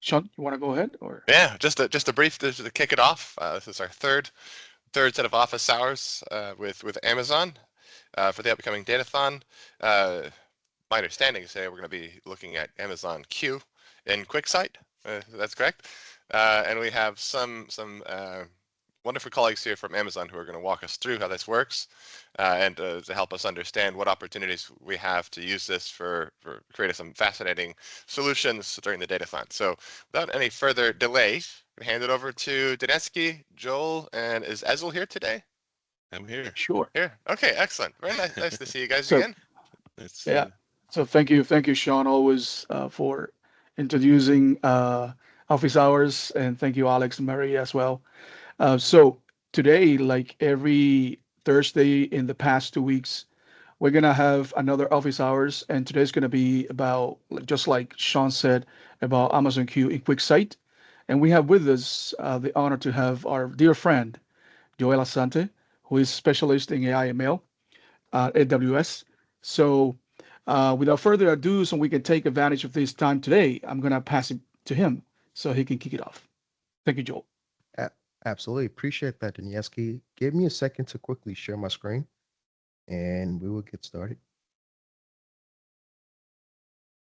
Sean, you want to go ahead or? Yeah, just a brief to kick it off. This is our third set of office hours with Amazon for the upcoming Datathon. My understanding is today we're going to be looking at Amazon Q in Quicksight. That's correct. And we have some wonderful colleagues here from Amazon who are going to walk us through how this works and to help us understand what opportunities we have to use this for creating some fascinating solutions during the Datathon. So without any further delay, I hand it over to Dineski, Joel, and is Ezel here today? I'm here. Sure. Here. Okay, excellent. Very nice to see you guys So again. It's yeah. So thank you, Sean, always for introducing office hours, and thank you, Alex and Mary as well. So today, like every Thursday in the past 2 weeks, we're gonna have another office hours, and today's gonna be about just like Sean said about Amazon Q in QuickSight, and we have with us the honor to have our dear friend Joel Asante, who is specialist in AI ML at AWS. So without further ado, so we can take advantage of this time today, I'm gonna pass it to him so he can kick it off. Thank you, Joel. A- Absolutely. Appreciate that, Danieski. Give me a second to quickly share my screen and we will get started.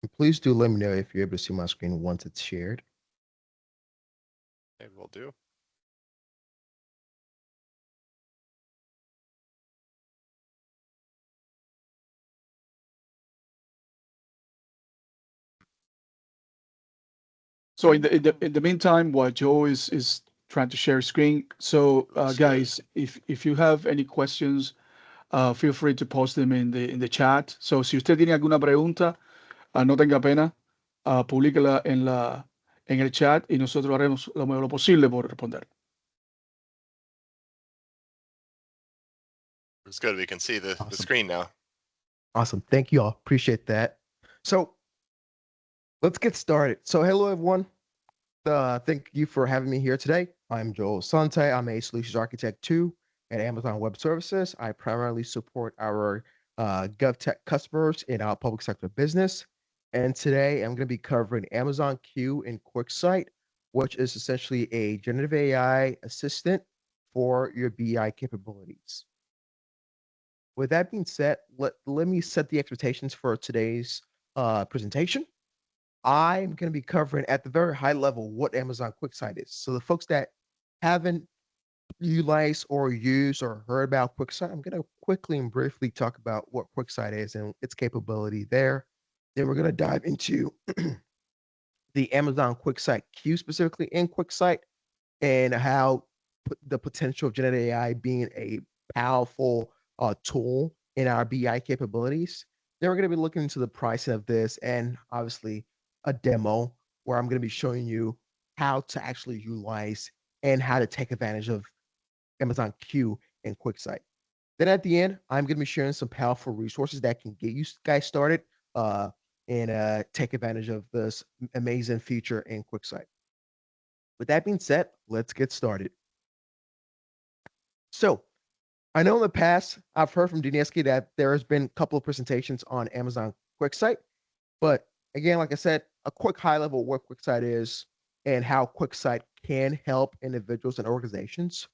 And please do let me know if you're able to see my screen once it's shared. It will do. So in the meantime, while Joe is trying to share screen, so guys, if you have any questions, feel free to post them in the chat. So si usted tiene alguna pregunta, no tenga pena, publíquela en el chat y nosotros haremos lo mejor posible por responder. It's good. We can see the Awesome. screen now. Awesome. Thank you all. Appreciate that. So let's get started. So hello, everyone. Thank you for having me here today. I'm Joel Sante. I'm a solutions architect too at Amazon Web Services. I primarily support our GovTech customers in our public sector business. And today I'm going to be covering Amazon Q and Quicksight, which is essentially a generative AI assistant for your BI capabilities. With that being said, let me set the expectations for today's presentation. I'm going to be covering at the very high level what Amazon Quicksight is. So the folks that haven't utilized or used or heard about Quicksight, I'm going to quickly and briefly talk about what Quicksight is and its capability there. Then we're going to dive into the Amazon Quicksight Q specifically in Quicksight and how the potential of generative AI being a powerful tool in our BI capabilities. Then we're going to be looking into the pricing of this and obviously a demo where I'm going to be showing you how to actually utilize and how to take advantage of Amazon Q and Quicksight. Then at the end, I'm going to be sharing some powerful resources that can get you guys started and take advantage of this amazing feature in Quicksight. With that being said, let's get started. So I know in the past, I've heard from Dineski that there has been a couple of presentations on Amazon Quicksight, but again, like I said, a quick high level what Quicksight is and how Quicksight can help individuals and organizations.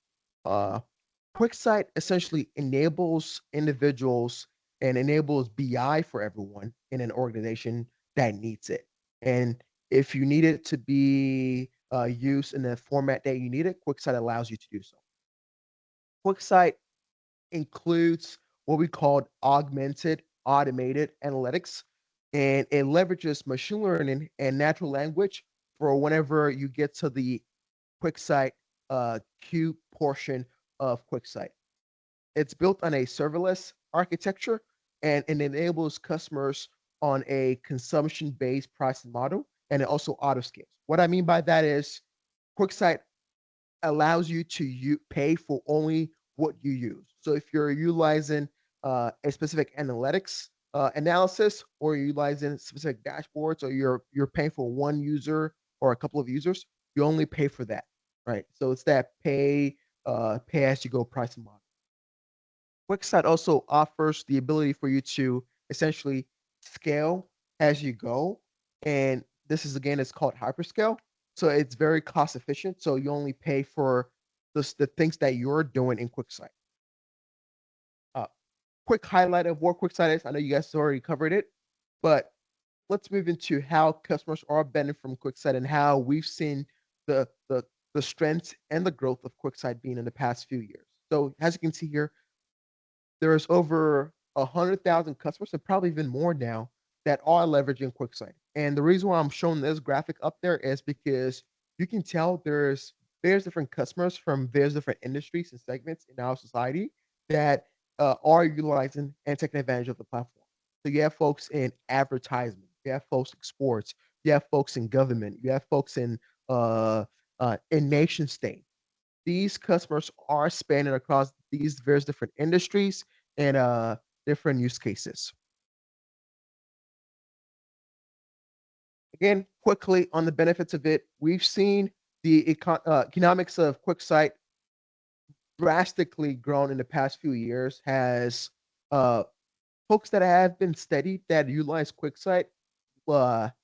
Quicksight essentially enables individuals and enables BI for everyone in an organization that needs it. And if you need it to be used in the format that you need it, Quicksight allows you to do so. Quicksight includes what we call augmented automated analytics, and it leverages machine learning and natural language for whenever you get to the Quicksight Q portion of Quicksight. It's built on a serverless architecture and it enables customers on a consumption-based pricing model, and it also auto scales. What I mean by that is Quicksight allows you to pay for only what you use. So if you're utilizing a specific analytics analysis, or you're utilizing specific dashboards, or you're paying for one user or a couple of users, you only pay for that, right? So it's that pay as you go pricing model. Quicksight also offers the ability for you to essentially scale as you go, and this is again it's called hyperscale. So it's very cost efficient. So you only pay for the things that you're doing in Quicksight. Quick highlight of what Quicksight is. I know you guys already covered it, but let's move into how customers are benefiting from Quicksight and how we've seen the the the strengths and the growth of Quicksight being in the past few years. So as you can see here, there's over 100,000 customers and probably even more now that are leveraging Quicksight. And the reason why I'm showing this graphic up there is because you can tell there's various different customers from various different industries and segments in our society that are utilizing and taking advantage of the platform. So you have folks in advertisement, you have folks in sports, you have folks in government, you have folks in nation state. These customers are spanning across these various different industries and different use cases. Again, quickly on the benefits of it, we've seen the economics of Quicksight drastically grown in the past few years. Has folks that have been steady that utilize Quicksight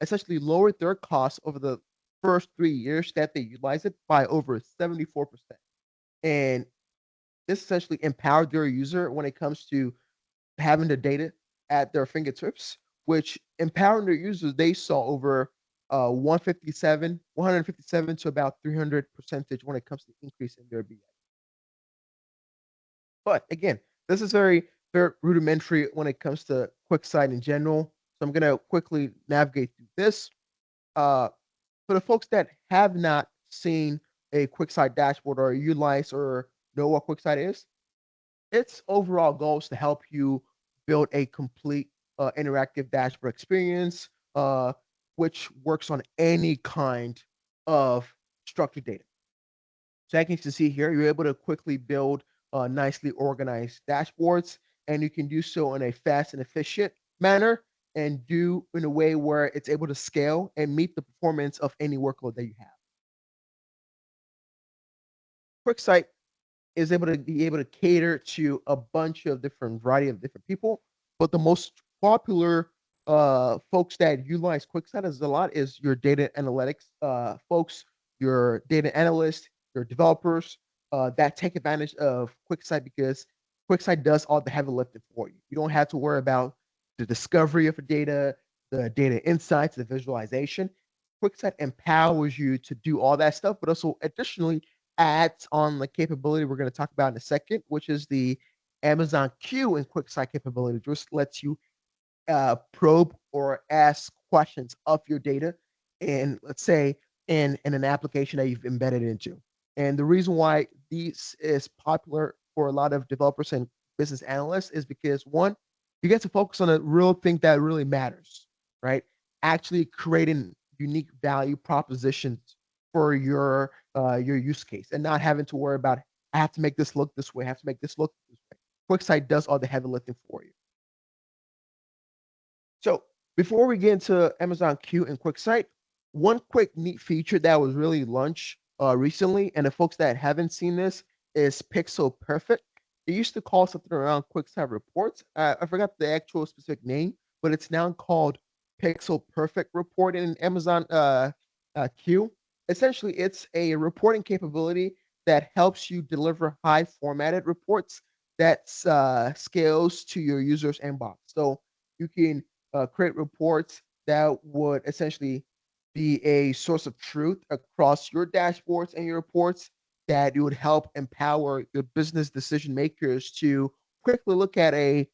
essentially lowered their costs over the first 3 years that they utilize it by over 74%. And this essentially empowered their user when it comes to having the data at their fingertips, which empowering their users, they saw over 157 to about 300 percentage when it comes to increase in their BI. But again, this is very rudimentary when it comes to Quicksight in general. So I'm gonna quickly navigate through this. For the folks that have not seen a Quicksight dashboard or utilize or know what Quicksight is, its overall goal is to help you build a complete interactive dashboard experience, which works on any kind of structured data. So as you can see here, you're able to quickly build nicely organized dashboards, and you can do so in a fast and efficient manner and do in a way where it's able to scale and meet the performance of any workload that you have. Quicksight is able to cater to a bunch of different variety of different people, but the most popular folks that utilize Quicksight as a lot is your data analytics folks, your data analysts, your developers that take advantage of Quicksight because Quicksight does all the heavy lifting for you. You don't have to worry about the discovery of the data insights, the visualization. Quicksight empowers you to do all that stuff, but also additionally adds on the capability we're going to talk about in a second, which is the Amazon Q and Quicksight capability. Just lets you probe or ask questions of your data, and let's say in an application that you've embedded into. And the reason why this is popular for a lot of developers and business analysts is because one, you get to focus on a real thing that really matters, right? Actually creating unique value propositions for your use case and not having to worry about I have to make this look this way, I have to make this look this way. Quicksight does all the heavy lifting for you. So before we get into Amazon Q and Quicksight, one quick neat feature that was really launched recently, and the folks that haven't seen this is Pixel Perfect. It used to call something around Quicksight Reports. I forgot the actual specific name, but it's now called Pixel Perfect Report in Amazon Q. Essentially, it's a reporting capability that helps you deliver high formatted reports that scales to your user's inbox. So you can create reports that would essentially be a source of truth across your dashboards and your reports that it would help empower your business decision makers to quickly look at a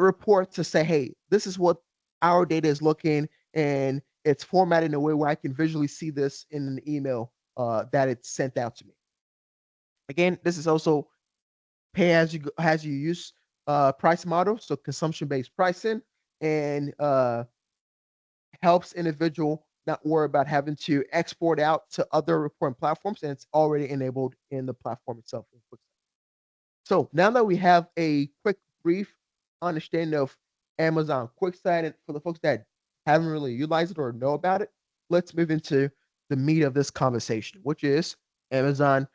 report to say, hey, this is what our data is looking, and it's formatted in a way where I can visually see this in an email that it's sent out to me. Again, this is also pay as you use price model, so consumption based pricing, and helps individual not worry about having to export out to other reporting platforms, and it's already enabled in the platform itself. So now that we have a quick brief understanding of Amazon Quicksight, and for the folks that haven't really utilized it or know about it, let's move into the meat of this conversation, which is Amazon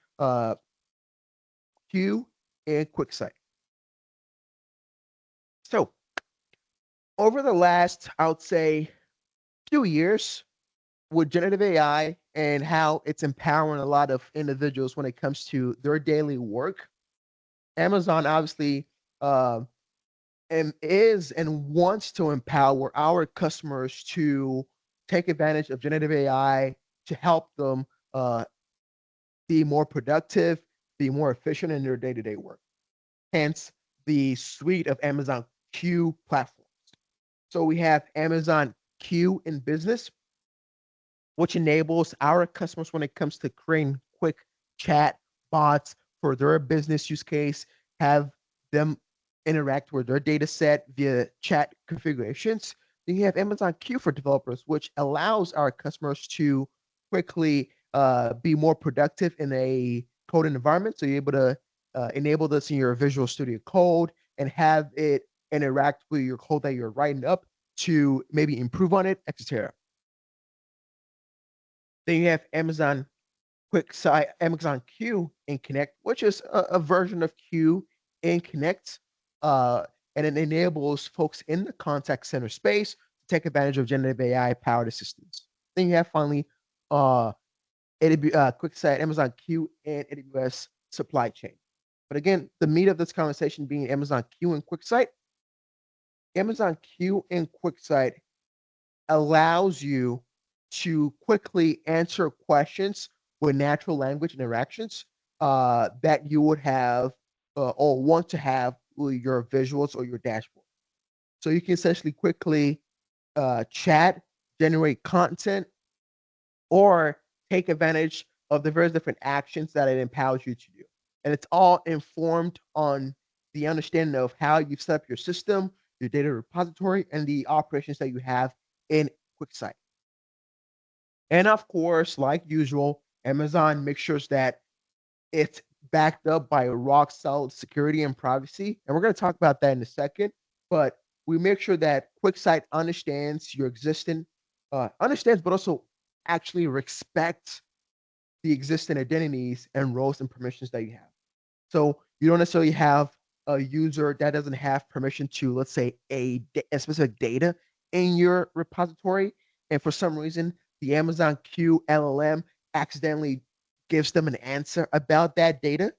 Q and Quicksight. So over the last, I would say, few years, with generative AI and how it's empowering a lot of individuals when it comes to their daily work, Amazon obviously uh, and is and wants to empower our customers to take advantage of generative AI to help them uh, be more productive, be more efficient in their day-to-day work. Hence the suite of Amazon Q platforms. So we have Amazon Q in business, which enables our customers when it comes to creating quick chat bots for their business use case, have them interact with their data set via chat configurations. Then you have Amazon Q for developers, which allows our customers to quickly be more productive in a coding environment. So you're able to enable this in your Visual Studio Code and have it interact with your code that you're writing up to maybe improve on it, etc. Then you have Amazon Quicksight, Amazon Q in Connect, which is a version of Q in Connect, and it enables folks in the contact center space to take advantage of generative AI powered assistance. Then you have finally Quicksight, Amazon Q, and AWS supply chain. But again, the meat of this conversation being Amazon Q and Quicksight. Amazon Q and Quicksight allows you to quickly answer questions with natural language interactions that you would have or want to have with your visuals or your dashboard. So you can essentially quickly chat, generate content, or take advantage of the various different actions that it empowers you to do. And it's all informed on the understanding of how you've set up your system, your data repository, and the operations that you have in QuickSight. And of course, like usual, Amazon makes sure that it's backed up by rock solid security and privacy. And we're going to talk about that in a second. But we make sure that QuickSight understands your existing, understands, but also actually respects the existing identities and roles and permissions that you have. So you don't necessarily have a user that doesn't have permission to, let's say, a specific data in your repository. And for some reason, the Amazon Q LLM accidentally gives them an answer about that data.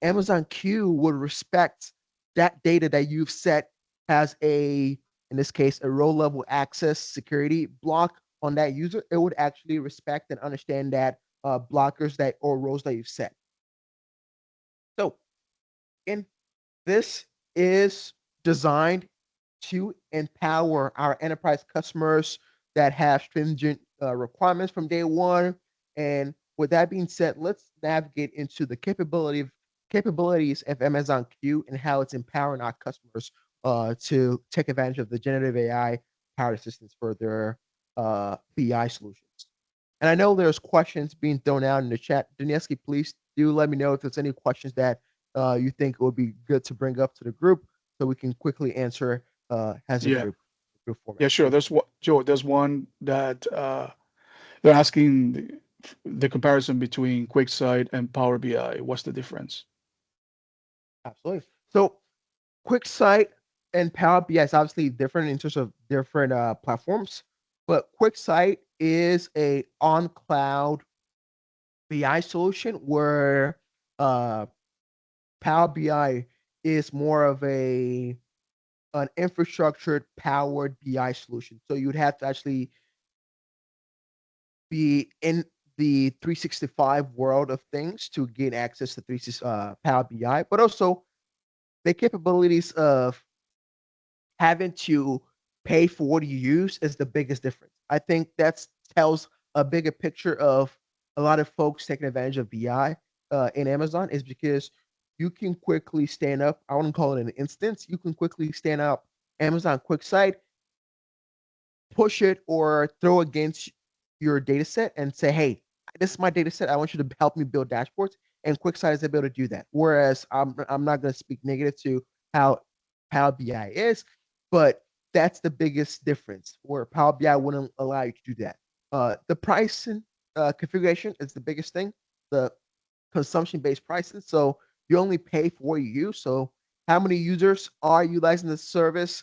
Amazon Q would respect that data that you've set has a, in this case, a row level access security block on that user. It would actually respect and understand that blockers that or rows that you've set. So, and this is designed to empower our enterprise customers that have stringent requirements from day one. And with that being said, let's navigate into the capabilities of Amazon Q and how it's empowering our customers to take advantage of the generative AI powered assistance for their BI solutions. And I know there's questions being thrown out in the chat. Danieski, please do let me know if there's any questions that you think would be good to bring up to the group so we can quickly answer as a Yeah. group format. Yeah, sure. There's what Joe. There's one that they're asking the comparison between QuickSight and Power BI. What's the difference? Absolutely. So QuickSight and Power BI is obviously different in terms of different platforms, but QuickSight is a on cloud BI solution where uh, Power BI is more of an infrastructure powered BI solution. So you'd have to actually be in the 365 world of things to gain access to Power BI, but also the capabilities of having to pay for what you use is the biggest difference. I think that tells a bigger picture of a lot of folks taking advantage of BI in Amazon is because you can quickly stand up. I wouldn't call it an instance. You can quickly stand up Amazon QuickSight, push it or throw against your data set and say, hey, this is my data set. I want you to help me build dashboards. And QuickSight is able to do that. Whereas I'm not going to speak negative to how Power BI is, but that's the biggest difference where Power BI wouldn't allow you to do that. The pricing configuration is the biggest thing, the consumption-based pricing. So you only pay for what you use. So how many users are utilizing the service?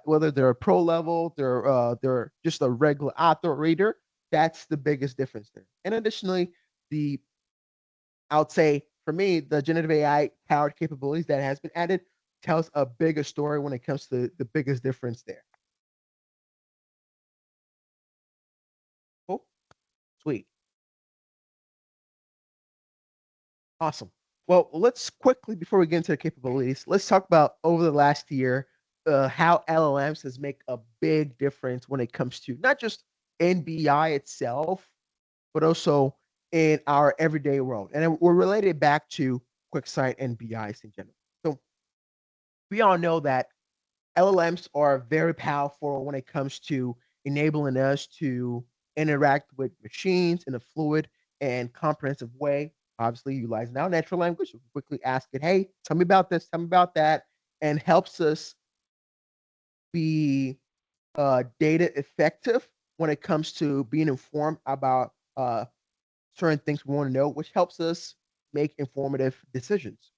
Whether they're a pro level, they're just a regular author reader, That's the biggest difference there. And additionally, I would say for me, the generative AI powered capabilities that has been added tells a bigger story when it comes to the biggest difference there. Cool. Sweet. Awesome. Well, let's quickly, before we get into the capabilities, let's talk about over the last year, how LLMs has make a big difference when it comes to not just NBI itself, but also in our everyday world. And we're related back to Quicksight and BIs in general. So we all know that LLMs are very powerful when it comes to enabling us to interact with machines in a fluid and comprehensive way. Obviously, utilizing our natural language, we can quickly ask it, hey, tell me about this, tell me about that, and helps us be data effective when it comes to being informed about certain things we want to know, which helps us make informative decisions.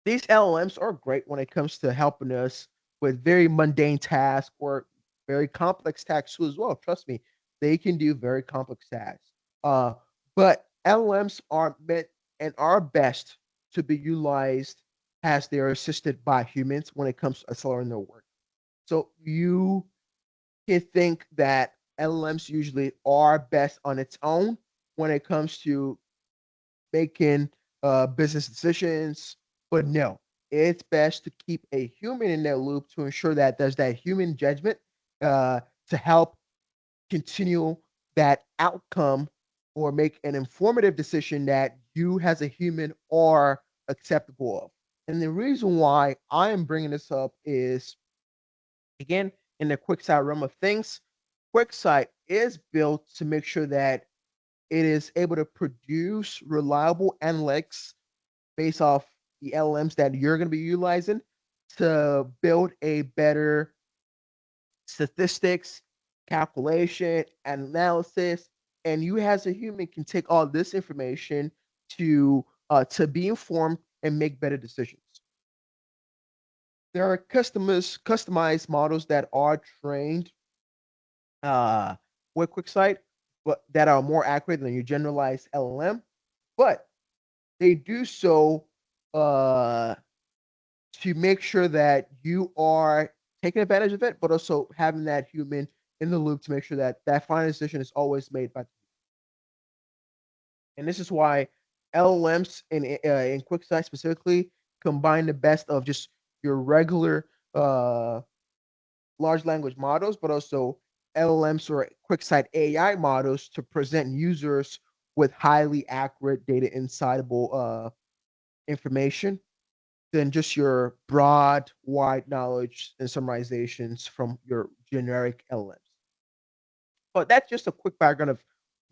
These LLMs are great when it comes to helping us with very mundane tasks or very complex tasks too as well. Trust me, they can do very complex tasks. But LLMs are meant and are best to be utilized as they are assisted by humans when it comes to accelerating their work. So you can think that LLMs usually are best on its own when it comes to making business decisions. But no, it's best to keep a human in that loop to ensure that there's that human judgment to help continue that outcome or make an informative decision that you as a human are acceptable of. And the reason why I am bringing this up is, again, in the Quicksight realm of things, Quicksight is built to make sure that it is able to produce reliable analytics based off the LLMs that you're going to be utilizing to build a better statistics, calculation, analysis, and you as a human can take all this information to be informed and make better decisions. There are customized models that are trained uh, with QuickSight, but that are more accurate than your generalized LLM, but they do so uh, to make sure that you are taking advantage of it, but also having that human in the loop to make sure that that final decision is always made by. And this is why LLMs in QuickSight specifically combine the best of just your regular large language models, but also LLMs or QuickSight AI models to present users with highly accurate data insightable information than just your broad, wide knowledge and summarizations from your generic LLMs. But that's just a quick background of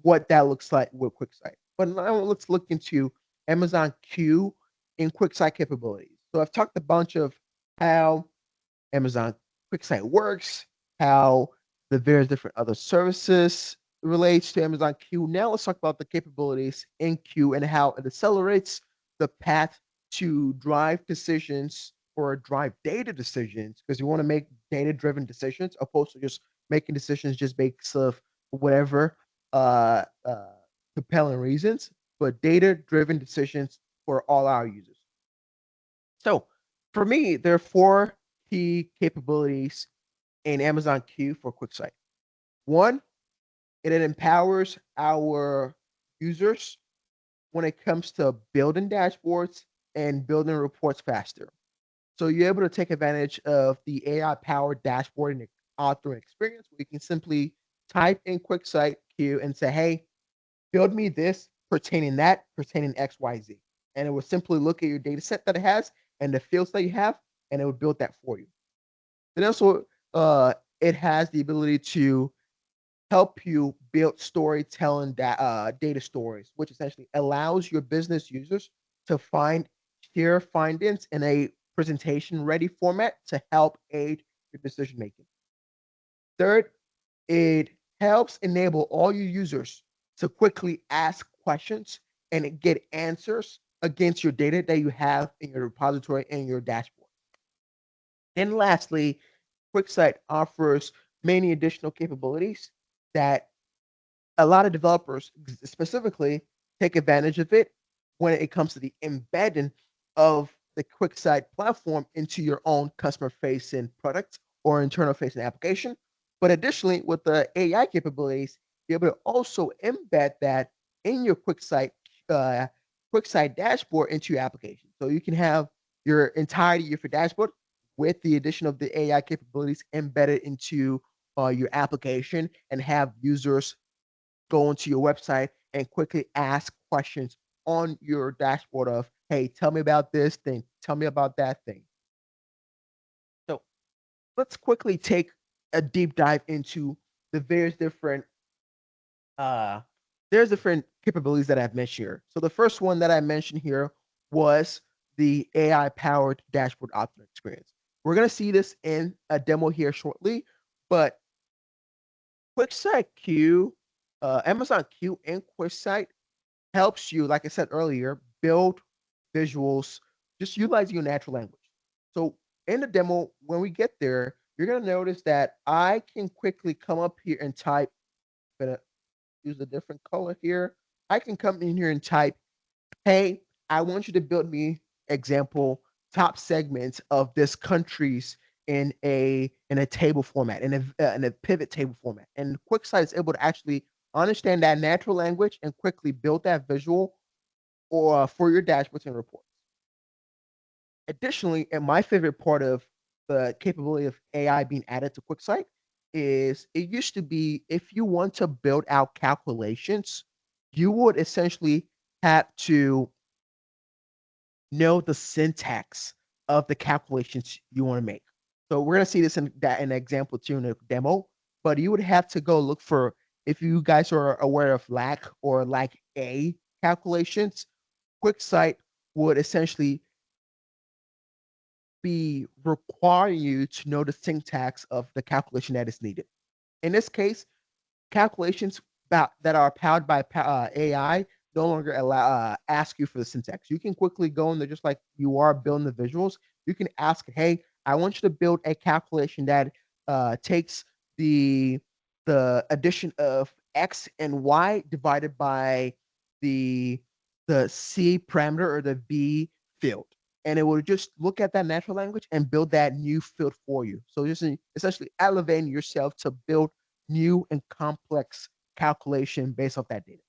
what that looks like with QuickSight. But now let's look into Amazon Q in QuickSight capabilities. So I've talked a bunch of how Amazon QuickSight works, how the various different other services relates to Amazon Q. Now let's talk about the capabilities in Q and how it accelerates the path to drive decisions or drive data decisions, because you want to make data-driven decisions opposed to just making decisions just based of whatever uh, uh, compelling reasons, but data-driven decisions for all our users. So for me, there are four key capabilities in Amazon Q for QuickSight. One, it empowers our users when it comes to building dashboards and building reports faster. So you're able to take advantage of the AI-powered dashboard and authoring experience where you can simply type in QuickSight Q and say, hey, build me this pertaining that, pertaining XYZ. And it will simply look at your data set that it has and the fields that you have, and it will build that for you. And also, it has the ability to help you build storytelling data stories, which essentially allows your business users to share findings in a presentation ready format to help aid your decision making. Third, it helps enable all your users to quickly ask questions and get answers against your data that you have in your repository and your dashboard. And lastly, QuickSight offers many additional capabilities that a lot of developers specifically take advantage of it when it comes to the embedding of the Quicksight platform into your own customer-facing product or internal-facing application. But additionally, with the AI capabilities, you're able to also embed that in your uh, Quicksight dashboard into your application. So you can have your entirety of your dashboard with the addition of the AI capabilities embedded into your application and have users go into your website and quickly ask questions on your dashboard of, hey, tell me about this thing, tell me about that thing. So let's quickly take a deep dive into the various different there's different capabilities that I've mentioned here. So the first one that I mentioned here was the AI powered dashboard option experience. We're going to see this in a demo here shortly, but Quicksight Q, Amazon Q and Quicksight helps you, like I said earlier, build visuals, just utilizing your natural language. So in the demo, when we get there, you're going to notice that I can quickly come up here and type, I'm going to use a different color here. I can come in here and type, hey, I want you to build me example top segments of this country's in a table format, in a pivot table format. And QuickSight is able to actually understand that natural language and quickly build that visual or for your dashboards and reports. Additionally, and my favorite part of the capability of AI being added to QuickSight is it used to be if you want to build out calculations, you would essentially have to know the syntax of the calculations you want to make. So we're gonna see this in an example too in a demo, but you would have to go look for if you guys are aware of LAC or LAC A calculations, QuickSight would essentially be requiring you to know the syntax of the calculation that is needed. In this case, calculations that are powered by AI no longer ask you for the syntax. You can quickly go in there just like you are building the visuals. You can ask, hey, I want you to build a calculation that takes the addition of x and y divided by the C parameter or the B field. And it will just look at that natural language and build that new field for you. So just essentially elevating yourself to build new and complex calculation based off that data.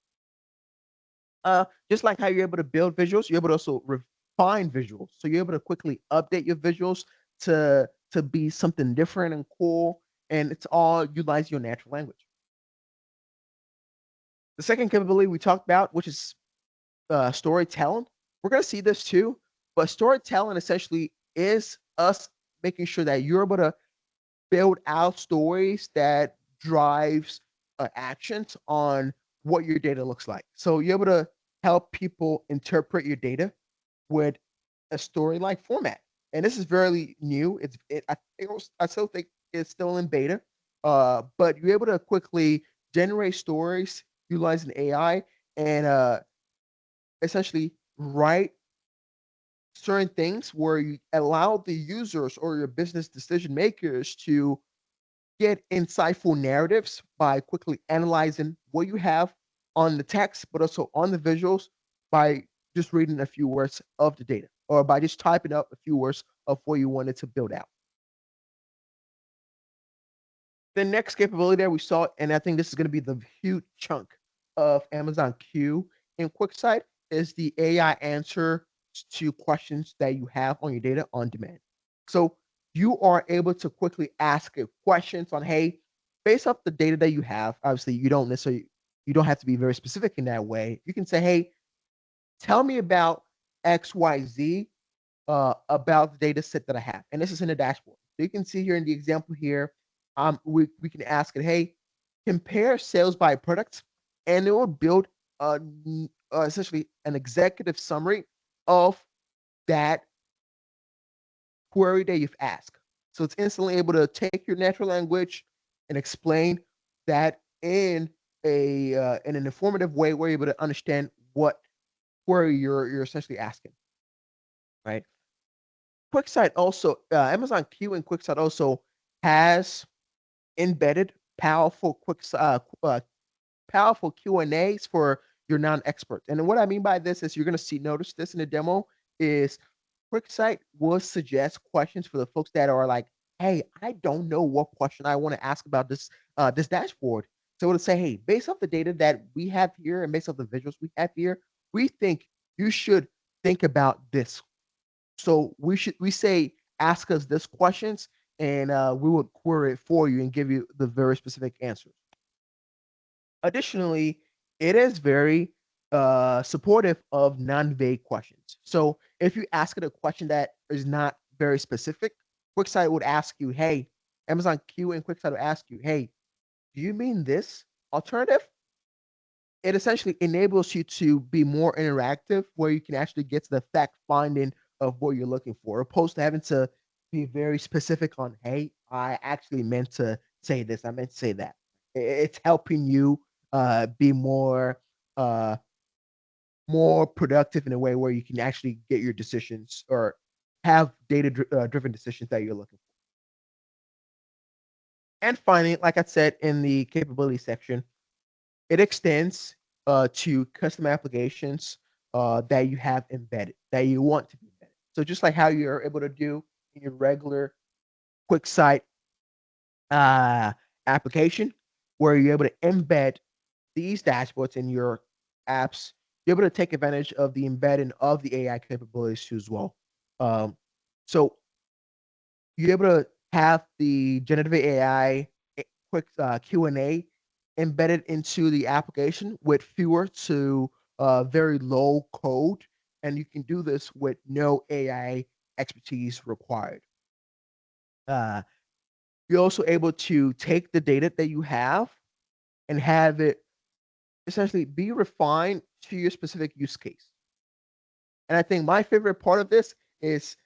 Just like how you're able to build visuals, you're able to also refine visuals. So you're able to quickly update your visuals to be something different and cool, and it's all utilizing your natural language. The second capability we talked about, which is storytelling, we're going to see this too, but storytelling essentially is us making sure that you're able to build out stories that drives actions on what your data looks like. So you're able to help people interpret your data with a story-like format. And this is very new. I still think it's still in beta, but you're able to quickly generate stories utilizing AI and essentially write certain things where you allow the users or your business decision makers to get insightful narratives by quickly analyzing what you have on the text, but also on the visuals by just reading a few words of the data or by just typing up a few words of what you wanted to build out. The next capability that we saw, and I think this is going to be the huge chunk of Amazon Q in QuickSight, is the AI answer to questions that you have on your data on demand. So you are able to quickly ask questions on, hey, based off the data that you have, obviously you don't have to be very specific in that way. You can say, hey, tell me about XYZ about the data set that I have. And this is in the dashboard. So you can see here in the example here, we can ask it, hey, compare sales by product, and it will build essentially an executive summary of that query that you've asked. So it's instantly able to take your natural language and explain that in an informative way. We're able to understand what query you're essentially asking, right? QuickSight also, Amazon Q and QuickSight also has embedded powerful powerful Q&As for your non-experts. And what I mean by this is you're going to notice this in the demo is Quicksight will suggest questions for the folks that are like, hey, I don't know what question I want to ask about this dashboard. So it'll say, hey, based off the data that we have here and based off the visuals we have here, we think you should think about this. So we say ask us this questions, and we will query it for you and give you the very specific answers. Additionally, it is very supportive of non-vague questions. So if you ask it a question that is not very specific, Quicksight would ask you, hey, Amazon Q and Quicksight will ask you, hey, do you mean this alternative? It essentially enables you to be more interactive where you can actually get to the fact finding of what you're looking for, opposed to having to be very specific on, hey, I actually meant to say this, I meant to say that. It's helping you be uh, more productive in a way where you can actually get your decisions or have data driven decisions that you're looking for. And finally, like I said in the capability section, it extends to custom applications that you have embedded, that you want to be embedded. So just like how you're able to do in your regular Quicksight application, where you're able to embed these dashboards in your apps, you're able to take advantage of the embedding of the AI capabilities too as well. So you're able to have the generative AI quick Q&A embedded into the application with fewer to very low code, and you can do this with no AI expertise required. You're also able to take the data that you have and have it essentially be refined to your specific use case. And I think my favorite part of this is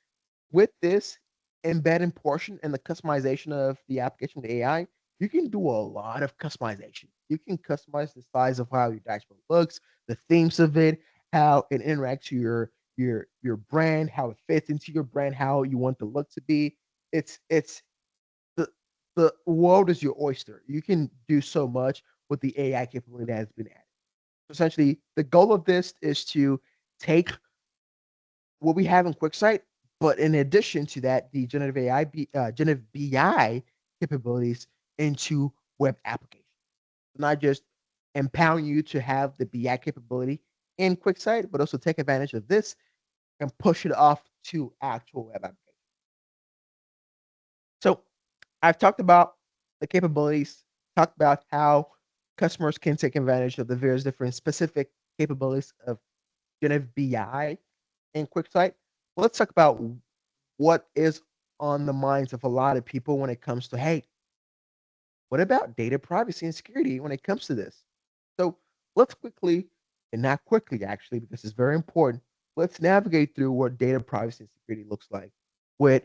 with this embedding portion and the customization of the application, the AI, you can do a lot of customization. You can customize the size of how your dashboard looks, the themes of it, how it interacts to your brand, how it fits into your brand, how you want the look to be. It's the the world is your oyster. You can do so much with the AI capability that has been added. Essentially, the goal of this is to take what we have in Quicksight, but in addition to that, the generative BI capabilities into web applications. Not just empowering you to have the BI capability in Quicksight, but also take advantage of this and push it off to actual web applications. So I've talked about the capabilities, talked about how customers can take advantage of the various different specific capabilities of generative BI in Quicksight. Let's talk about what is on the minds of a lot of people when it comes to, hey, what about data privacy and security when it comes to this? So let's quickly, and not quickly actually, because it's very important, let's navigate through what data privacy and security looks like with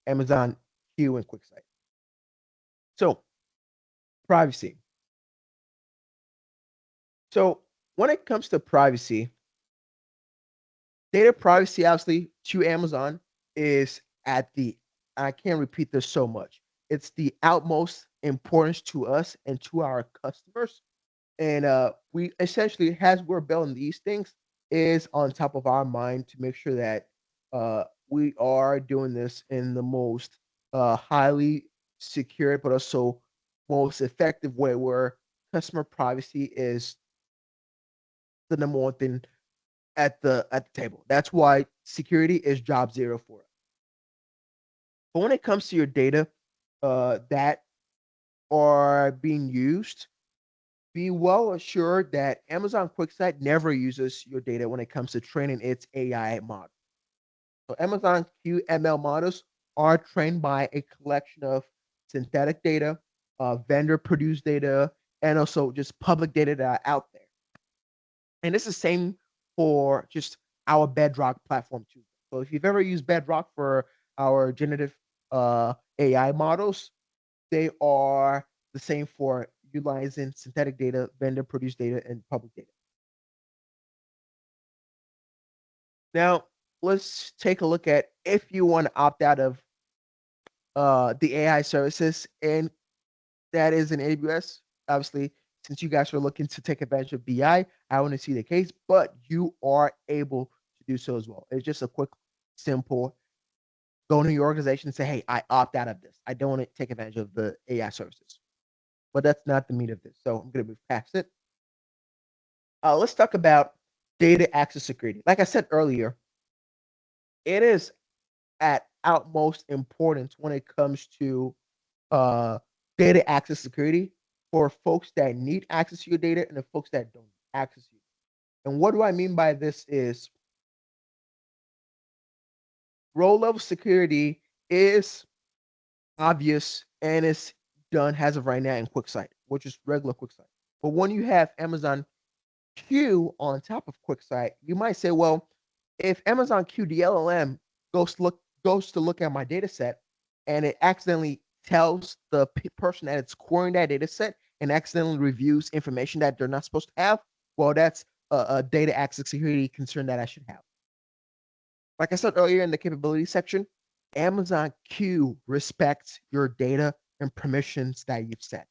Amazon Q and Quicksight. So privacy. So when it comes to privacy, data privacy obviously to Amazon is at the, I can't repeat this so much, it's the utmost importance to us and to our customers. And we essentially, as we're building these things, is on top of our mind to make sure that we are doing this in the most highly secure but also most effective way where customer privacy is the number one thing at the table. That's why security is job zero for us. But when it comes to your data that are being used, be well assured that Amazon Quicksight never uses your data when it comes to training its AI model. So Amazon QML models are trained by a collection of synthetic data, vendor produced data, and also just public data that are out there. And this is the same for just our Bedrock platform too. So if you've ever used Bedrock for our generative AI models, they are the same for utilizing synthetic data, vendor produced data, and public data. Now, let's take a look at if you want to opt out of the AI services, and that is in AWS. Obviously, since you guys are looking to take advantage of BI, I want to see the case, but you are able to do so as well. It's just a quick, simple go into your organization and say, hey, I opt out of this. I don't want to take advantage of the AI services. But that's not the meat of this. So I'm going to move past it. Let's talk about data access security. Like I said earlier, it is at utmost importance when it comes to data access security for folks that need access to your data and the folks that don't access you. And what do I mean by this is role level security is obvious and it's done as of right now in Quicksight, which is regular Quicksight. But when you have Amazon Q on top of Quicksight, you might say, well, if Amazon Q, the LLM, goes to look at my data set and it accidentally tells the person that it's querying that data set and accidentally reviews information that they're not supposed to have, well, that's a data access security concern that I should have. Like I said earlier in the capability section, Amazon Q respects your data and permissions that you've set.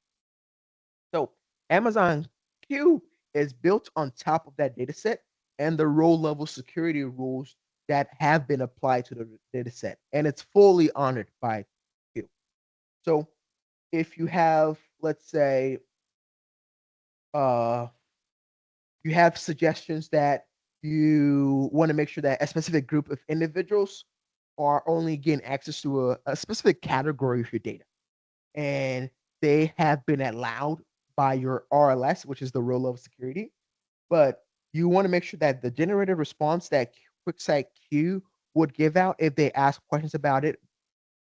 So Amazon Q is built on top of that data set and the role level security rules that have been applied to the data set. And it's fully honored by Q. So if you have, let's say, you have suggestions that you want to make sure that a specific group of individuals are only getting access to a specific category of your data. And they have been allowed by your RLS, which is the role level security. But you want to make sure that the generated response that Quicksight Q would give out if they ask questions about it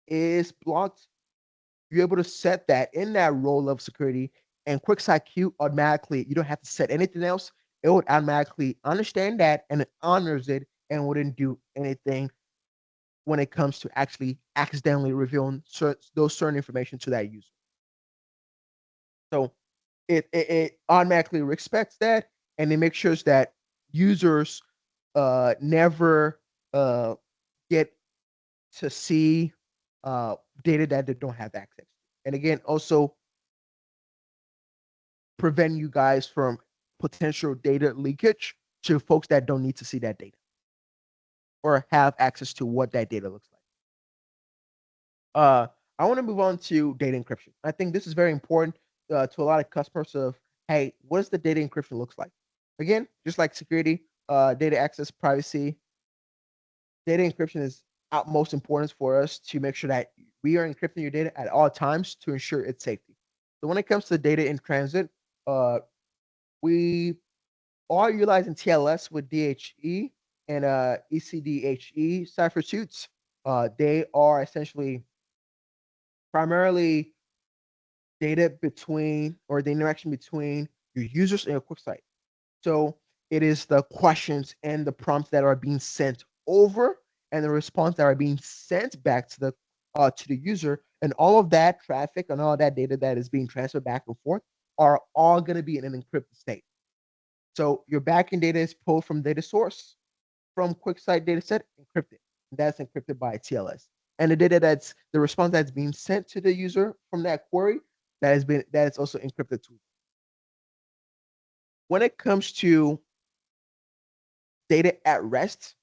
is blocked. You're able to set that in that role level security, and Quicksight Q automatically, you don't have to set anything else. It would automatically understand that and it honors it and wouldn't do anything when it comes to actually accidentally revealing those certain information to that user. So it automatically respects that, and it makes sure that users never get to see data that they don't have access to. And again, also prevent you guys from potential data leakage to folks that don't need to see that data or have access to what that data looks like. I want to move on to data encryption. I think this is very important to a lot of customers of, hey, what does the data encryption looks like? Again, just like security, data access, privacy, data encryption is utmost importance for us to make sure that we are encrypting your data at all times to ensure its safety. So when it comes to data in transit, we are utilizing TLS with DHE and ECDHE cipher suits. They are essentially primarily data between or the interaction between your users and your Quicksight. So it is the questions and the prompts that are being sent over and the response that are being sent back to the user, and all of that traffic and all that data that is being transferred back and forth are all going to be in an encrypted state. So your backend data is pulled from data source from Quicksight dataset, encrypted. That's encrypted by TLS. And the data that's the response that's being sent to the user from that query that is also encrypted too. When it comes to data at rest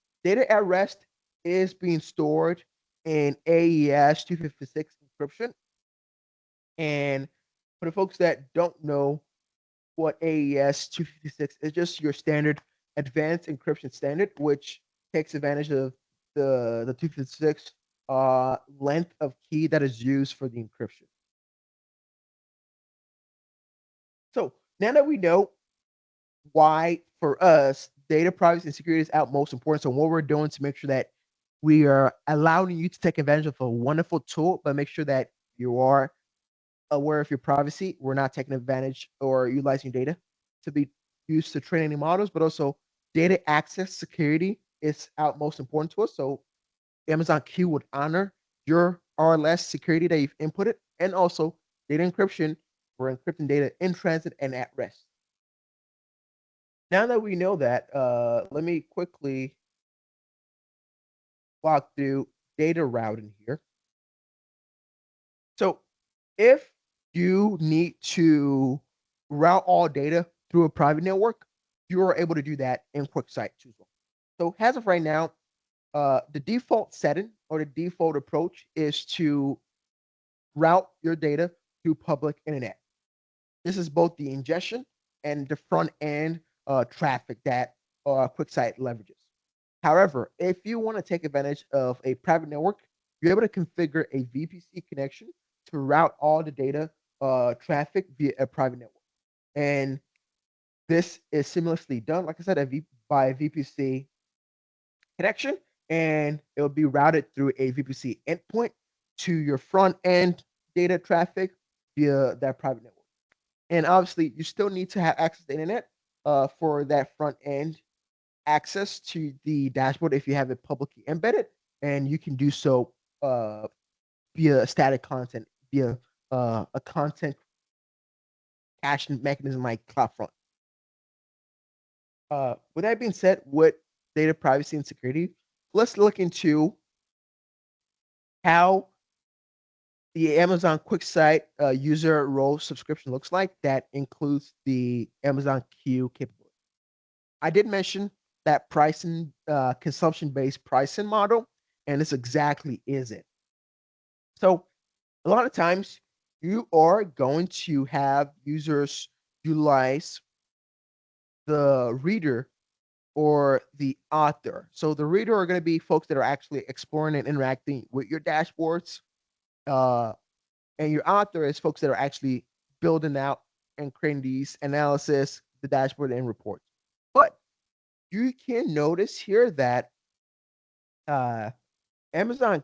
is being stored in AES 256 encryption. And for the folks that don't know what AES 256 is, just your standard advanced encryption standard, which takes advantage of the 256 length of key that is used for the encryption. So now that we know why for us data privacy and security is utmost important, so what we're doing to make sure that we are allowing you to take advantage of a wonderful tool, but make sure that you are aware of your privacy. We're not taking advantage or utilizing data to be used to train any models, but also data access security is utmost important to us. So Amazon Q would honor your RLS security that you've inputted, and also data encryption for encrypting data in transit and at rest. Now that we know that, let me quickly walk through data routing here. So if you need to route all data through a private network, you are able to do that in Quicksight too. So as of right now, the default setting or the default approach is to route your data through public internet. This is both the ingestion and the front end traffic that Quicksight leverages. However, if you want to take advantage of a private network, you're able to configure a VPC connection to route all the data traffic via a private network. And this is seamlessly done, like I said, by a VPC connection, and it will be routed through a VPC endpoint to your front end data traffic via that private network. And obviously, you still need to have access to the internet for that front end access to the dashboard if you have it publicly embedded, and you can do so via static content, via a content caching mechanism like CloudFront. With that being said, with data privacy and security, let's look into how the Amazon Quicksight user role subscription looks like that includes the Amazon Q capability. I did mention that pricing, consumption-based pricing model, and this exactly is it. So a lot of times you are going to have users utilize the reader or the author. So the reader are going to be folks that are actually exploring and interacting with your dashboards. And your author is folks that are actually building out and creating these analysis, the dashboard, and reports. But you can notice here that Amazon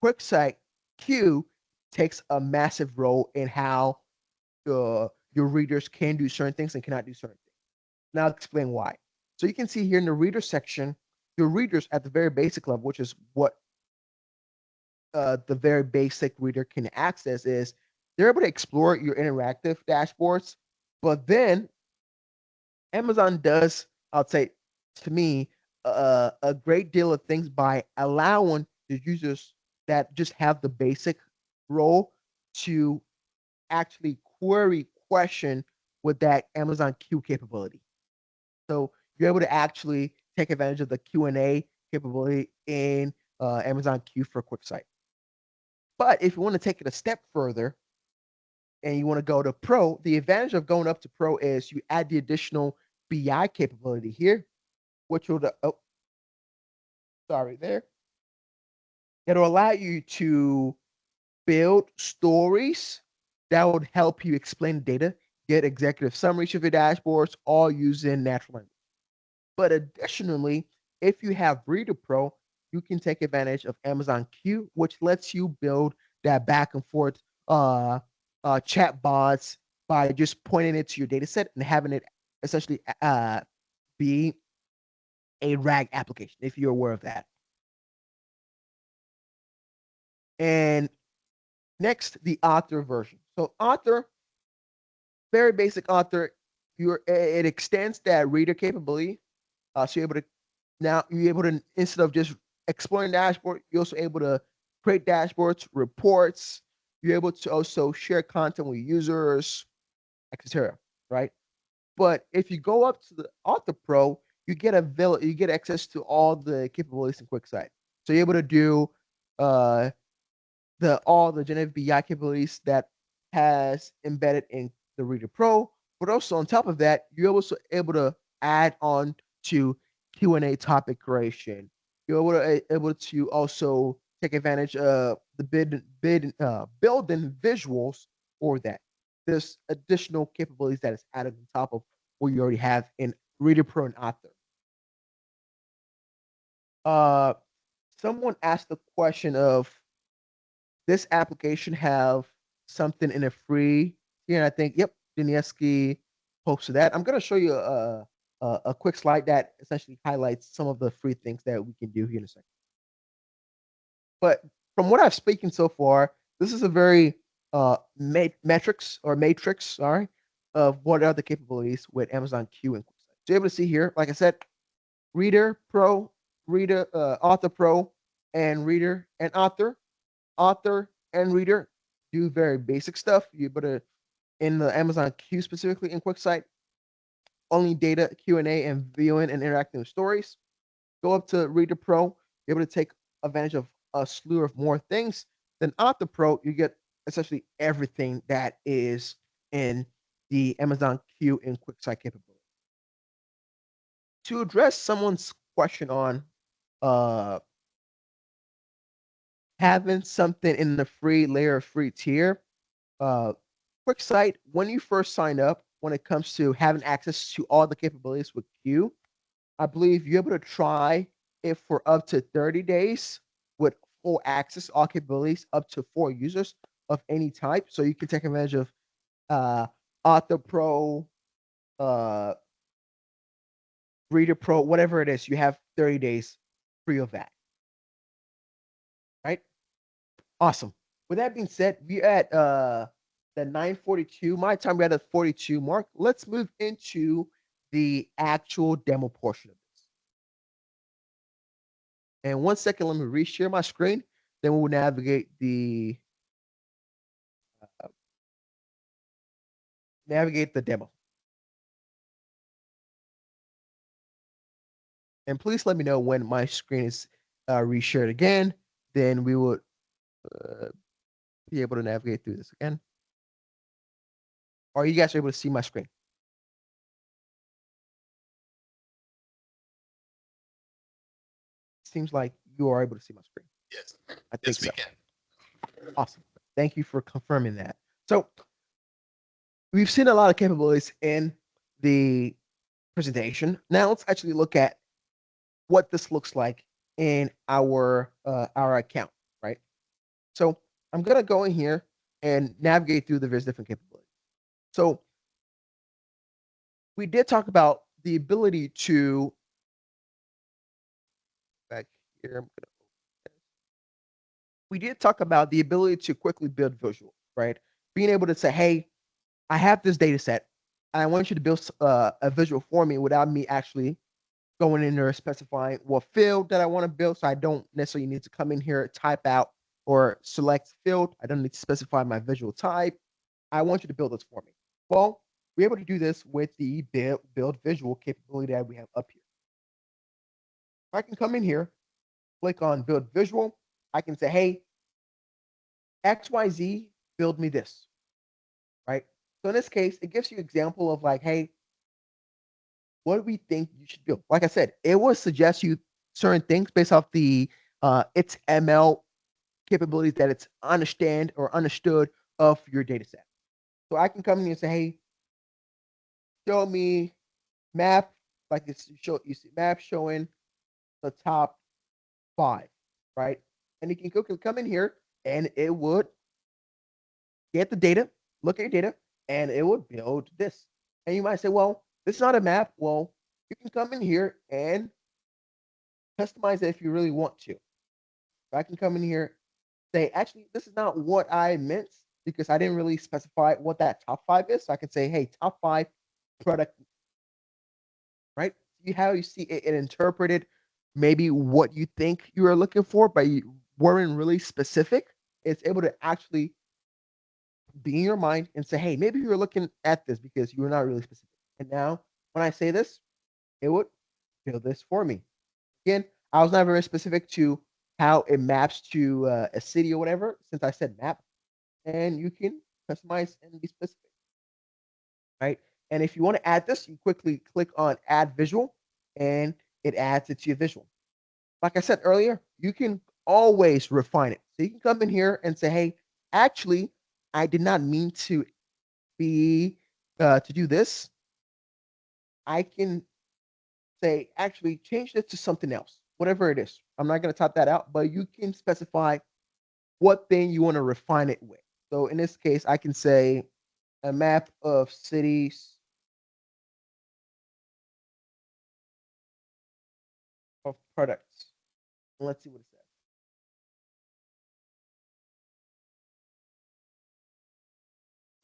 Quicksight Q takes a massive role in how your readers can do certain things and cannot do certain things. Now I'll explain why. So you can see here in the reader section, your readers at the very basic level, which is what the very basic reader can access, is they're able to explore your interactive dashboards. But then Amazon does, I'll say, to me, a great deal of things by allowing the users that just have the basic role to actually query question with that Amazon Q capability. So you're able to actually take advantage of the Q&A capability in Amazon Q for Quicksight. But if you want to take it a step further and you want to go to Pro, the advantage of going up to Pro is you add the additional BI capability here, which will, there. It'll allow you to build stories that would help you explain data, get executive summaries of your dashboards, all using natural language. But additionally, if you have Reader Pro, you can take advantage of Amazon Q, which lets you build that back and forth chat bots by just pointing it to your data set and having it essentially be a RAG application, if you're aware of that. And next, the author version. So author, very basic author, it extends that reader capability. So you're able to, instead of just exploring dashboard, you're also able to create dashboards, reports. You're able to also share content with users, etc. Right? But if you go up to the Author Pro, you get access to all the capabilities in Quicksight. So you're able to do all the generative BI capabilities that has embedded in the Reader Pro, but also on top of that, you're also able to add on to Q&A topic creation. You're able to also take advantage of the building visuals for that. There's additional capabilities that is added on top of what you already have in Reader Pro and Author. Someone asked the question of, this application have something in a free here, and I think, yep, Dineski posted that. I'm going to show you a quick slide that essentially highlights some of the free things that we can do here in a second. But from what I've spoken so far, this is a very matrix, sorry, of what are the capabilities with Amazon Q and Quicksight. So you're able to see here, like I said, Reader Pro, Reader, Author Pro, and Reader and Author and Reader do very basic stuff. You're able to in the Amazon Q specifically in Quicksight, only data, Q&A, and viewing and interacting with stories. Go up to Reader Pro, you're able to take advantage of a slew of more things. Then Author Pro, you get essentially everything that is in the Amazon Q and Quicksight capability. To address someone's question on having something in the free layer, free tier, Quicksight, when you first sign up, when it comes to having access to all the capabilities with Q, I believe you're able to try it for up to 30 days with full access to all capabilities up to 4 users of any type. So you can take advantage of Author Pro, Reader Pro, whatever it is, you have 30 days free of that. Right? Awesome. With that being said, we're at the 9:42. My time, we're at the 42 mark. Let's move into the actual demo portion of this. And 1 second, let me reshare my screen. Then we'll navigate the demo. And please let me know when my screen is reshared again. Then we will be able to navigate through this again. Are you guys able to see my screen? Seems like you are able to see my screen. Yes. I think Yes, we so. can. Awesome. Thank you for confirming that. So we've seen a lot of capabilities in the presentation. Now let's actually look at what this looks like in our account, right? So I'm gonna go in here and navigate through the various different capabilities. So we did talk about the ability to back here. We did talk about the ability to quickly build visuals, right? Being able to say, hey, I have this data set, and I want you to build a visual for me without me actually going in there specifying what field that I want to build. So I don't necessarily need to come in here, type out or select field. I don't need to specify my visual type. I want you to build this for me. Well, we're able to do this with the build visual capability that we have up here. I can come in here, click on build visual. I can say, hey, XYZ, build me this, right? So in this case, it gives you an example of like, hey, what do we think you should build? Like I said, it will suggest you certain things based off the its ML capabilities that it's understand or understood of your data set. So I can come in and say, hey, show me map, like it's you see map showing the top 5, right? And you can come in here and it would get the data, look at your data, and it would build this. And you might say, well, this is not a map. Well, you can come in here and customize it if you really want to. I can come in here, say, actually, this is not what I meant because I didn't really specify what that top 5 is. So I can say, hey, top 5 product, right? See how you see it interpreted maybe what you think you are looking for, but you weren't really specific. It's able to actually be in your mind and say, hey, maybe you're looking at this because you were not really specific. And now when I say this, it would build this for me. Again, I was not very specific to how it maps to a city or whatever, since I said map, and you can customize and be specific, right? And if you want to add this, you quickly click on add visual and it adds it to your visual. Like I said earlier, you can always refine it. So you can come in here and say, hey, actually, I did not mean to do this. I can say, actually change this to something else, whatever it is. I'm not going to type that out, but you can specify what thing you want to refine it with. So in this case, I can say a map of cities of products. Let's see what it says.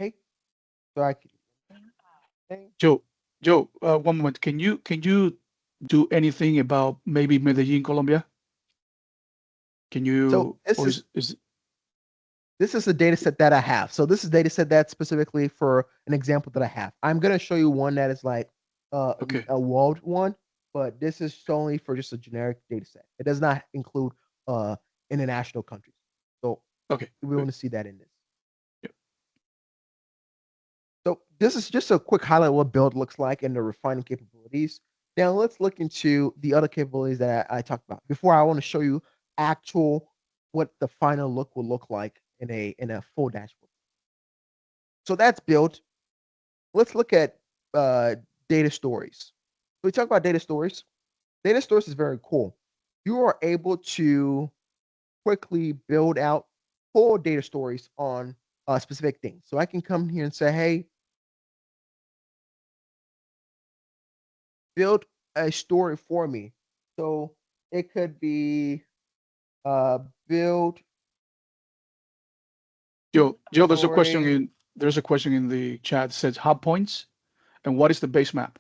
Okay, so I can. Okay. Joe, 1 moment. Can you do anything about maybe Medellin, Colombia? Can So you, this or is is this is the data set that I have. So this is data set that's specifically for an example that I have. I'm going to show you one that is like Okay. a world one, but this is solely for just a generic data set. It does not include international countries. So Okay. we Good. want to see that in this. Yep. So this is just a quick highlight of what build looks like and the refining capabilities. Now let's look into the other capabilities that I talked about. Before, I want to show you actual what the final look will look like in a full dashboard. So that's built. Let's look at data stories. So we talk about data stories. Data stories is very cool. You are able to quickly build out full data stories on specific things. So I can come here and say, hey, build a story for me. So it could be build Joe, story. there's a question in the chat that says hub points and what is the base map?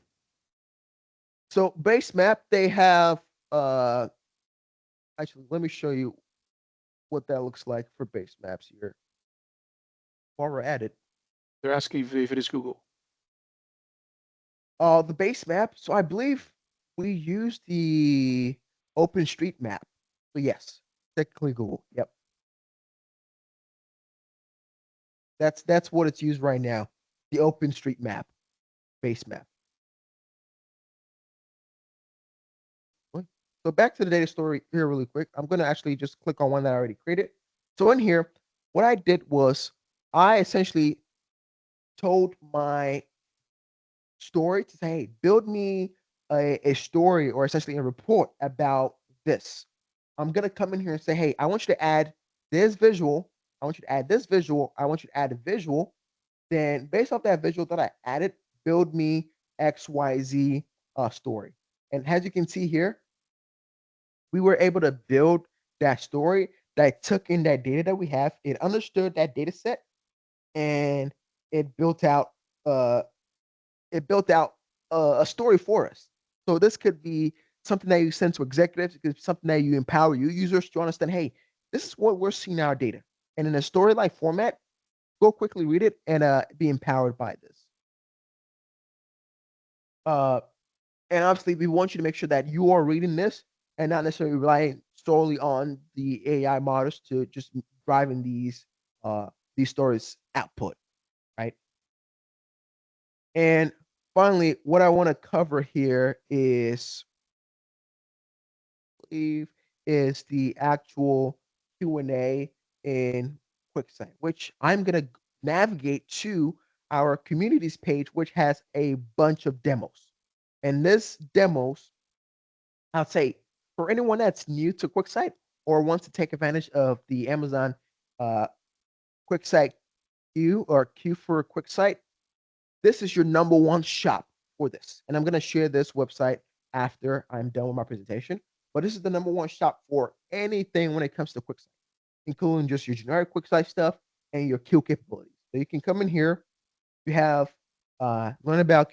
So base map, they have actually, let me show you what that looks like for base maps here. While we're at it. They're asking if it is Google. The base map. So I believe we use the OpenStreetMap. So yes, technically Google. Yep. That's what it's used right now. The OpenStreetMap base map. So back to the data story here really quick. I'm going to actually just click on one that I already created. So in here, what I did was I essentially told my story to say, hey, build me a story or essentially a report about this. I'm going to come in here and say, hey, I want you to add this visual. I want you to add this visual. I want you to add a visual. Then based off that visual that I added, build me XYZ story. And as you can see here, we were able to build that story that took in that data that we have. It understood that data set and it built out uh, a story for us. So this could be something that you send to executives. It could be something that you empower your users to understand. Hey, this is what we're seeing in our data, and in a story-like format, go quickly read it and be empowered by this. And obviously, we want you to make sure that you are reading this and not necessarily relying solely on the AI models to just driving these stories output, right? And finally, what I want to cover here is the actual Q&A in Quicksight, which I'm going to navigate to our communities page, which has a bunch of demos. And this demos, I'll say, for anyone that's new to Quicksight or wants to take advantage of the Amazon Quicksight Q or Q for Quicksight, this is your number one shop for this. And I'm going to share this website after I'm done with my presentation. But this is the number one shop for anything when it comes to Quicksight, including just your generic Quicksight stuff and your Q capabilities. So you can come in here. You have learn about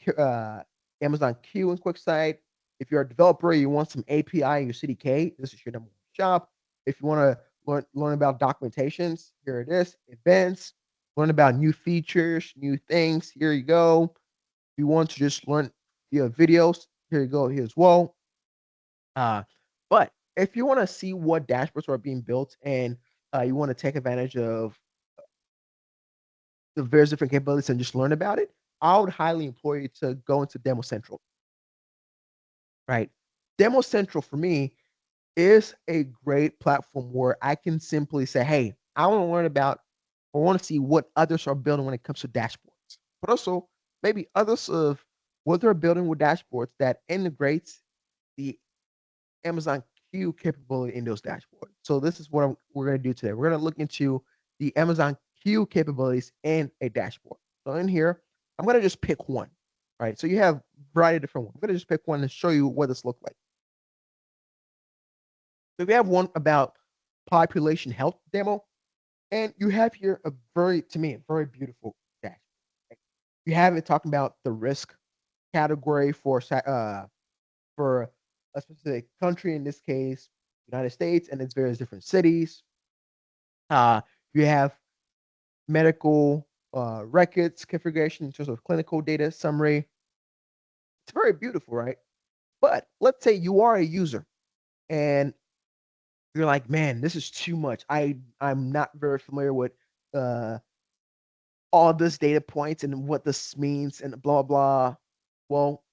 Amazon Q and Quicksight. If you're a developer, you want some API in your CDK, this is your number one shop. If you want to learn about documentations, here it is. Events, learn about new features, new things, here you go. If you want to just learn videos, here you go, here as well. But if you want to see what dashboards are being built and you want to take advantage of the various different capabilities and just learn about it, I would highly employ you to go into Demo Central. Right? Demo Central for me is a great platform where I can simply say, hey, I want to learn about or want to see what others are building when it comes to dashboards, but also maybe others of what they're building with dashboards that integrates the Amazon Q capability in those dashboards. So this is what we're going to do today. We're going to look into the Amazon Q capabilities in a dashboard. So in here, I'm going to just pick one. Right. So you have a variety of different ones. I'm going to just pick one and show you what this looks like. So we have one about population health demo, and you have here a to me, a very beautiful dashboard. You have it talking about the risk category for a specific country, in this case, United States, and its various different cities. You have medical records configuration in terms of clinical data summary. It's very beautiful, right? But let's say you are a user and you're like, man, this is too much. I'm not very familiar with uh, all this data points and what this means and blah blah. Well,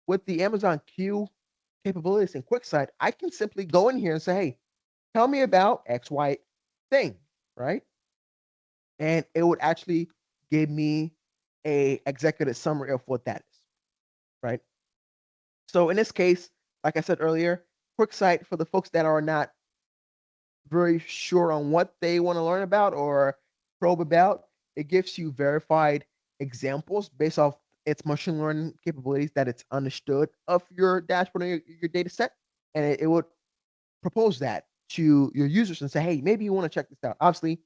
with the Amazon Q capabilities in Quicksight, I can simply go in here and say, hey, tell me about XY thing, right? And it would actually give me a executive summary of what that is, right? So in this case, like I said earlier, Quicksight, for the folks that are not very sure on what they want to learn about or probe about, it gives you verified examples based off its machine learning capabilities that it's understood of your dashboard and your data set. And it would propose that to your users and say, hey, maybe you want to check this out. Obviously,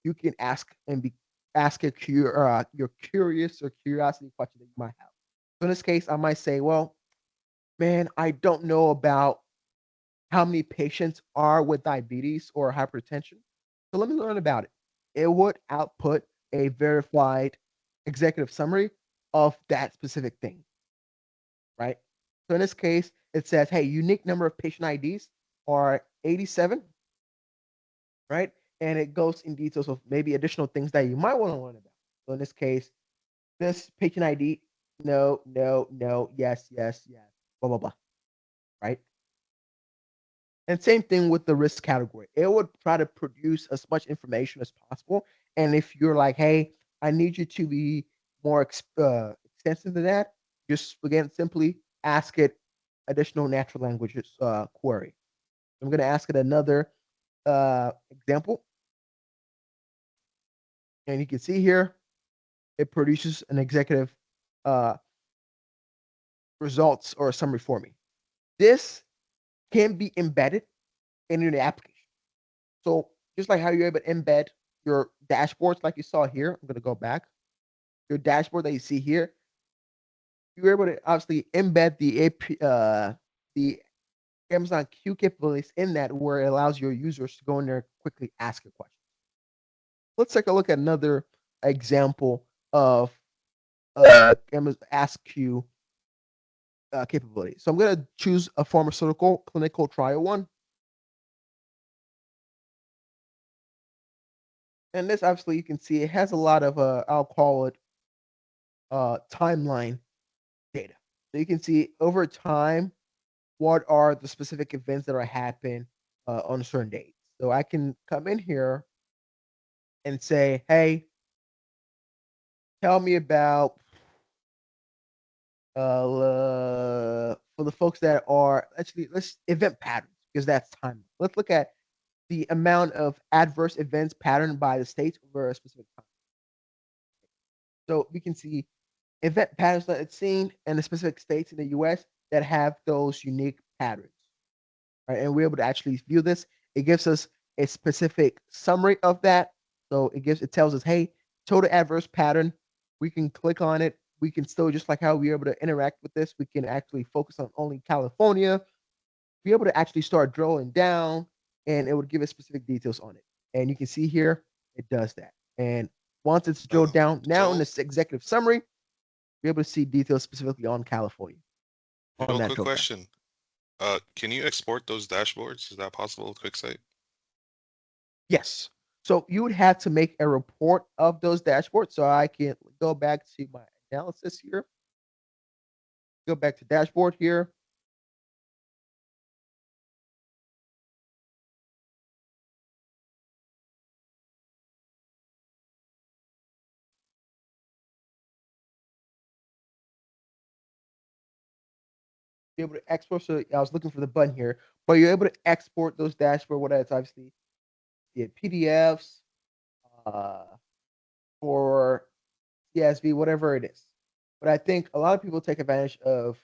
you can ask and ask your curious or curiosity question that you might have. So in this case, I might say, well, man, I don't know about how many patients are with diabetes or hypertension. So let me learn about it. It would output a verified executive summary of that specific thing, right? So in this case, it says, hey, unique number of patient IDs are 87, right? And it goes in details of maybe additional things that you might want to learn about. So in this case, this patient ID, no, no, no, yes, yes, yes, blah, blah, blah, right? And same thing with the risk category. It would try to produce as much information as possible. And if you're like, hey, I need you to be more extensive than that, just again, simply ask it additional natural languages query. I'm going to ask it another example. And you can see here, it produces an executive uh, results or a summary for me. This can be embedded in your application. So just like how you're able to embed your dashboards like you saw here, I'm going to go back. Your dashboard that you see here, you're able to obviously embed the Amazon Q capabilities in that where it allows your users to go in there and quickly ask a question. Let's take a look at another example of Amazon Ask Q capability. So I'm going to choose a pharmaceutical clinical trial one. And this obviously you can see it has a lot of I'll call it timeline data. So you can see over time what are the specific events that are happening on certain dates. So I can come in here and say, hey, tell me about for the folks that are actually let's event patterns because that's time. Let's look at the amount of adverse events patterned by the states over a specific time. So we can see event patterns that it's seen in the specific states in the US that have those unique patterns. Right? And we're able to actually view this. It gives us a specific summary of that. So it tells us, hey, total adverse pattern. We can click on it. We can still, just like how we're able to interact with this, we can actually focus on only California, be able to actually start drilling down, and it would give us specific details on it. And you can see here, it does that. And once it's drilled down, now in Joel, this executive summary, be able to see details specifically on California. On Joel, that quick drill down. question. Can you export those dashboards? Is that possible with Quicksight? Yes. So you would have to make a report of those dashboards. So I can go back to my analysis here. Go back to dashboard here. Be able to export. So I was looking for the button here, but you're able to export those dashboard, whether it's obviously PDFs uh, or CSV, whatever it is. But I think a lot of people take advantage of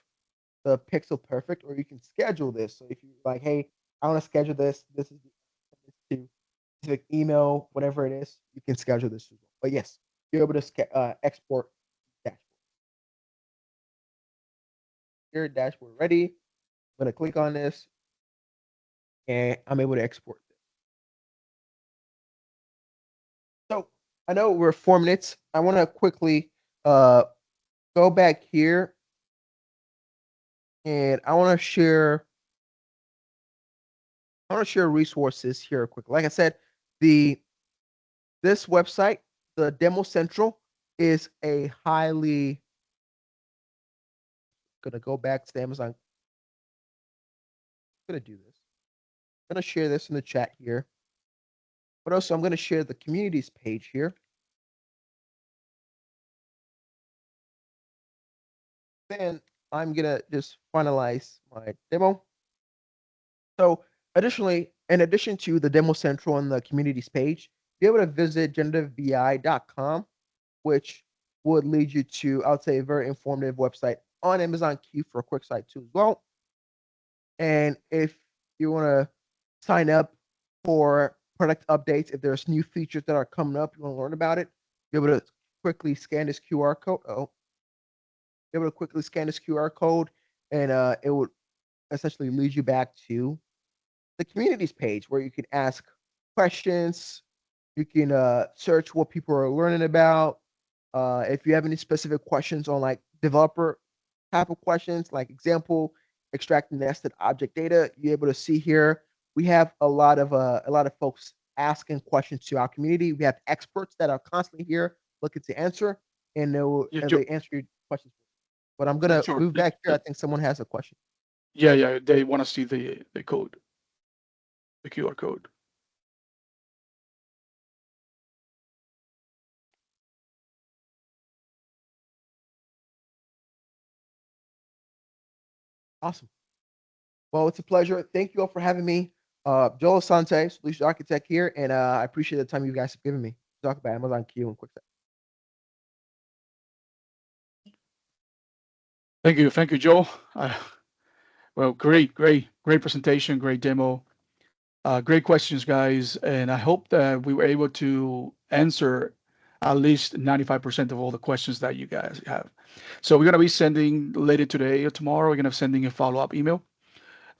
the Pixel Perfect, or you can schedule this. So if you're like, hey, I want to schedule this, this is to specific email, whatever it is, you can schedule this as well. But yes, you're able to export dashboard. Your dashboard ready. I'm going to click on this, and I'm able to export this. So I know we're 4 minutes. I want to quickly go back here, and I want to share resources here quick. Like I said, this website, the Demo Central, is a highly gonna go back to the Amazon. I'm gonna do this. I'm gonna share this in the chat here. But also I'm gonna share the communities page here. Then I'm gonna just finalize my demo. So additionally, in addition to the Demo Central and the communities page, you're able to visit generativebi.com, which would lead you to, I would say, a very informative website on Amazon Q for Quicksight too as well. And if you want to sign up for product updates, if there's new features that are coming up, you want to learn about it, you're able to quickly scan this QR code. You're able to quickly scan this QR code, and it would essentially lead you back to the communities page where you can ask questions. You can search what people are learning about. If you have any specific questions on like developer type of questions, like example, extracting nested object data, you're able to see here. We have a lot of folks asking questions to our community. We have experts that are constantly here looking to answer, and they answer your questions. But I'm gonna Sure. move back here. I think someone has a question. Yeah. They want to see the code, the QR code. Awesome. Well, it's a pleasure. Thank you all for having me. Joel Asante, solution architect here, and I appreciate the time you guys have given me to talk about Amazon Q and Quicksight. Thank you, Joe. Well, great presentation, great demo, great questions, guys, and I hope that we were able to answer at least 95% of all the questions that you guys have. So we're gonna be sending later today or tomorrow. We're gonna be sending a follow-up email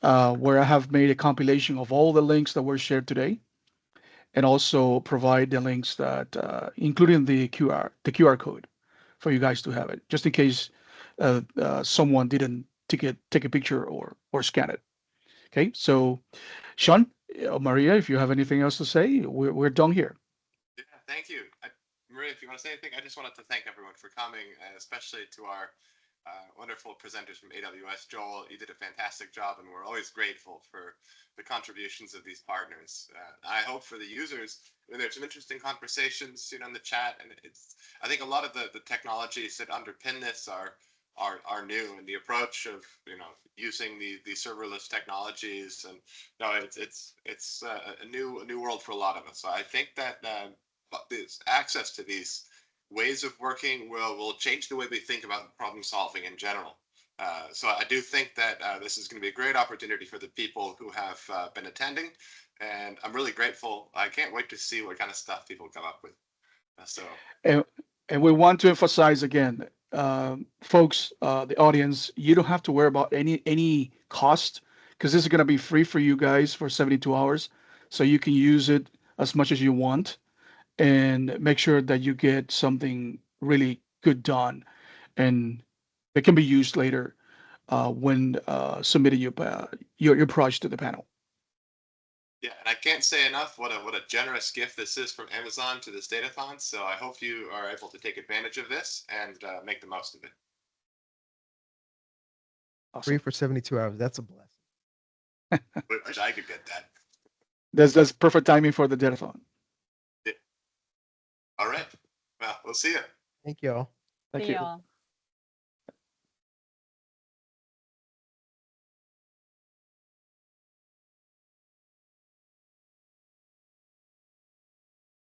where I have made a compilation of all the links that were shared today, and also provide the links that, including the QR code, for you guys to have it, just in case someone didn't take a picture or scan it. Okay, so Sean, Maria, if you have anything else to say, we're done here. Yeah, thank you. Maria, if you want to say anything, I just wanted to thank everyone for coming, especially to our wonderful presenters from AWS. Joel, you did a fantastic job, and we're always grateful for the contributions of these partners. I hope for the users, there's some interesting conversations, in the chat, and I think a lot of the technologies that underpin this are new, and the approach of using the serverless technologies, and it's a new world for a lot of us. So I think that this access to these ways of working will change the way we think about problem solving in general. So I do think that this is going to be a great opportunity for the people who have been attending, and I'm really grateful. I can't wait to see what kind of stuff people come up with. And, and we want to emphasize again, folks, the audience, you don't have to worry about any cost, because this is going to be free for you guys for 72 hours. So you can use it as much as you want and make sure that you get something really good done, and it can be used later when submitting your project to the panel. Yeah, and I can't say enough what a generous gift this is from Amazon to this Datathon. So I hope you are able to take advantage of this and make the most of it. Awesome. Free for 72 hours. That's a blessing. Wish I could get that. That's perfect timing for the Datathon. Yeah. All right. Well, we'll see you. Thank you all. Thank See you. y'all.